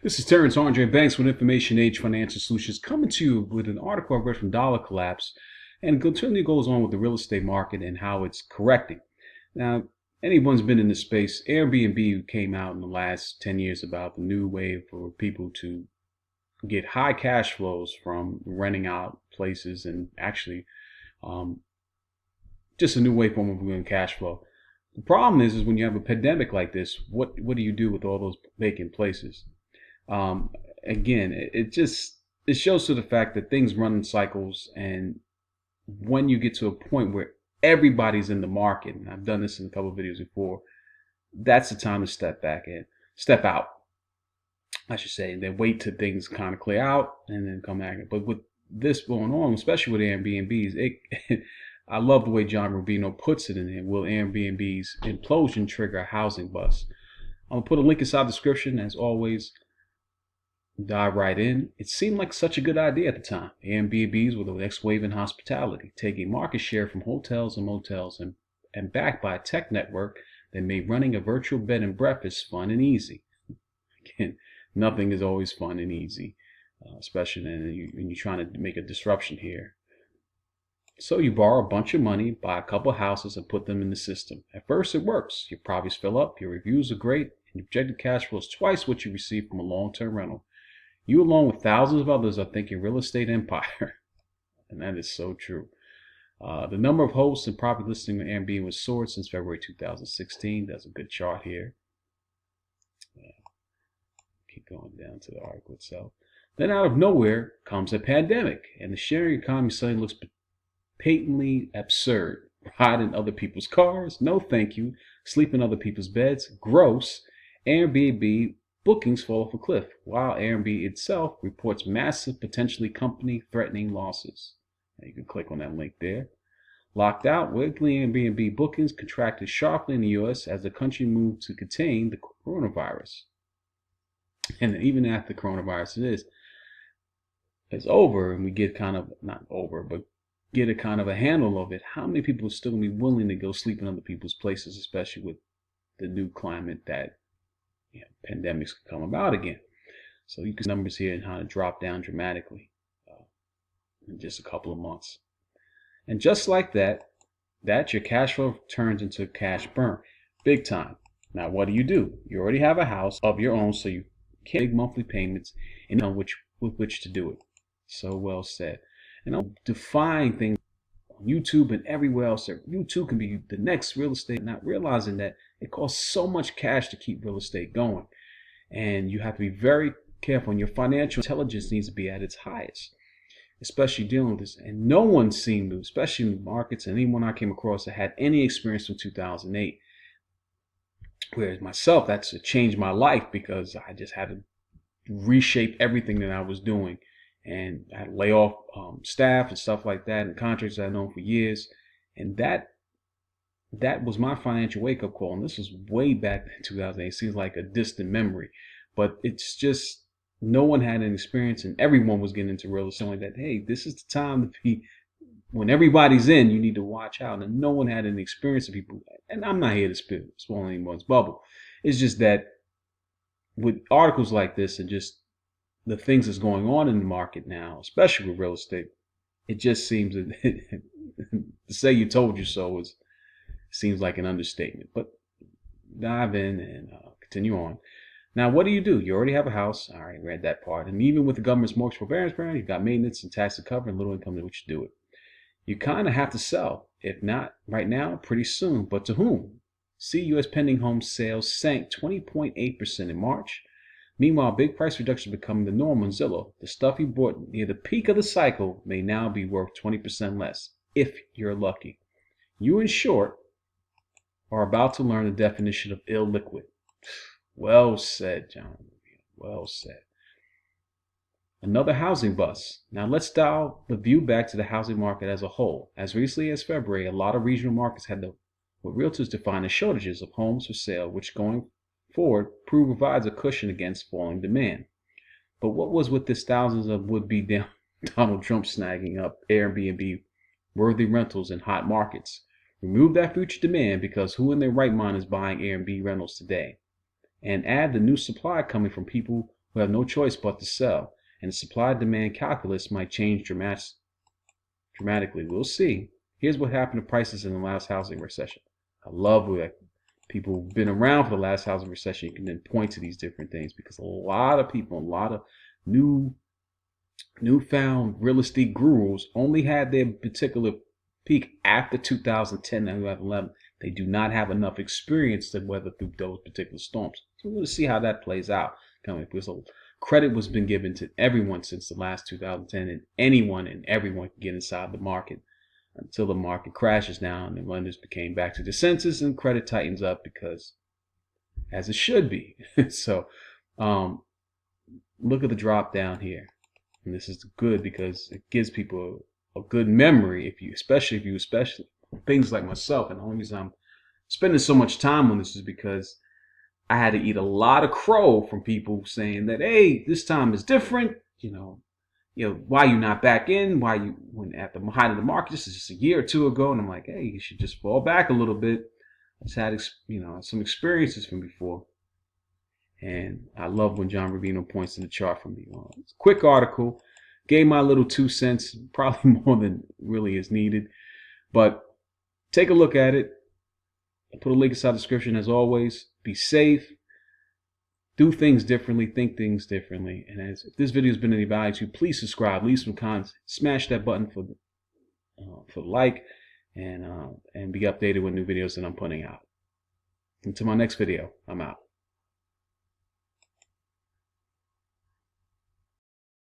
This is Terrence Andre Banks with Information Age Financial Solutions coming to you with an article I read from Dollar Collapse and continually goes on with the real estate market and how it's correcting. Now, anyone's been in this space, Airbnb came out in the last 10 years about the new way for people to get high cash flows from renting out places and actually um, just a new way for them of doing cash flow. The problem is when you have a pandemic like this, what do you do with all those vacant places? Um, Again, it shows to the fact that things run in cycles, and when you get to a point where everybody's in the market, and I've done this in a couple of videos before, that's the time to step out, I should say, and then wait till things kind of clear out and then come back. But with this going on, especially with Airbnbs, I love the way John Rubino puts it in there. Will Airbnb's implosion trigger a housing bust? I'm gonna put a link inside the description as always. Dive right in. It seemed like such a good idea at the time. Airbnbs were the next wave in hospitality, taking market share from hotels and motels and backed by a tech network that made running a virtual bed and breakfast fun and easy. Again, nothing is always fun and easy, especially when you're trying to make a disruption here. So you borrow a bunch of money, buy a couple houses, and put them in the system. At first it works. Your properties fill up, your reviews are great, and your projected cash flow is twice what you receive from a long-term rental. You, along with thousands of others, are thinking real estate empire. And that is so true. The number of hosts and property listings on Airbnb was soared since February 2016. That's a good chart here. Keep going down to the article itself. Then out of nowhere comes a pandemic, and the sharing economy suddenly looks patently absurd. Ride in other people's cars, no thank you. Sleep in other people's beds, gross. Airbnb bookings fall off a cliff, while Airbnb itself reports massive, potentially company-threatening losses. Now you can click on that link there. Locked out, weekly Airbnb bookings contracted sharply in the U.S. as the country moved to contain the coronavirus. And even after the coronavirus is over, and we get kind of, not over, but get a kind of a handle of it, how many people are still going to be willing to go sleep in other people's places, especially with the new climate that pandemics could come about again. So you can see numbers here and how to drop down dramatically in just a couple of months. And just like that, your cash flow turns into cash burn, big time. Now, what do? You already have a house of your own, so you can't make monthly payments and know with which to do it. So well said. And I'm defying things on YouTube and everywhere else. YouTube can be the next real estate, not realizing that it costs so much cash to keep real estate going. And you have to be very careful, and your financial intelligence needs to be at its highest, especially dealing with this. And no one seemed to, especially in markets, and anyone I came across that had any experience from 2008. Whereas myself, that's changed my life because I just had to reshape everything that I was doing. And I had to lay off staff and stuff like that, and contractors I've known for years. And that was my financial wake-up call. And this was way back in 2008. It seems like a distant memory. But it's just, no one had an experience, and everyone was getting into real estate like that. Hey, this is the time to be, when everybody's in, you need to watch out. And no one had any experience of people. And I'm not here to spoil anyone's bubble. It's just that with articles like this and just the things that's going on in the market now, especially with real estate, it just seems that to say you told you so seems like an understatement. But dive in and continue on. Now, what do? You already have a house. I already read that part. And even with the government's mortgage forbearance program, you've got maintenance and tax to cover and little income to which to do it. You kind of have to sell. If not right now, pretty soon. But to whom? See, U.S. pending home sales sank 20.8% in March. Meanwhile, big price reductions are becoming the norm on Zillow. The stuff you bought near the peak of the cycle may now be worth 20% less, if you're lucky. You, in short, are about to learn the definition of illiquid. Well said, John. Well said. Another housing bust. Now let's dial the view back to the housing market as a whole. As recently as February, a lot of regional markets had what realtors define as shortages of homes for sale, which going forward provides a cushion against falling demand. But what was with this thousands of would-be Donald Trump snagging up Airbnb worthy rentals in hot markets? Remove that future demand, because who in their right mind is buying Airbnb rentals today? And add the new supply coming from people who have no choice but to sell, and the supply-demand calculus might change dramatically. We'll see. Here's what happened to prices in the last housing recession. I love where people who've been around for the last housing recession, you can then point to these different things, because a lot of people, a lot of newfound real estate gurus only had their particular peak after 2010 and 2011. They do not have enough experience to weather through those particular storms. So we're going to see how that plays out. Because credit was been given to everyone since the last 2010, and anyone and everyone can get inside the market until the market crashes now and the lenders became back to the census and credit tightens up, because as it should be. So look at the drop down here. And this is good because it gives people a good memory, especially things like myself. And the only reason I'm spending so much time on this is because I had to eat a lot of crow from people saying that, hey, this time is different. Why you not back in? When at the height of the market, this is just a year or two ago. And I'm like, hey, you should just fall back a little bit. I just had, some experiences from before. And I love when John Rubino points to the chart for me. It's a quick article. Gave my little 2 cents, probably more than really is needed. But take a look at it. I'll put a link inside the description as always. Be safe. Do things differently. Think things differently. And if this video has been any value to you, please subscribe. Leave some comments. Smash that button for the like. And be updated with new videos that I'm putting out. Until my next video, I'm out.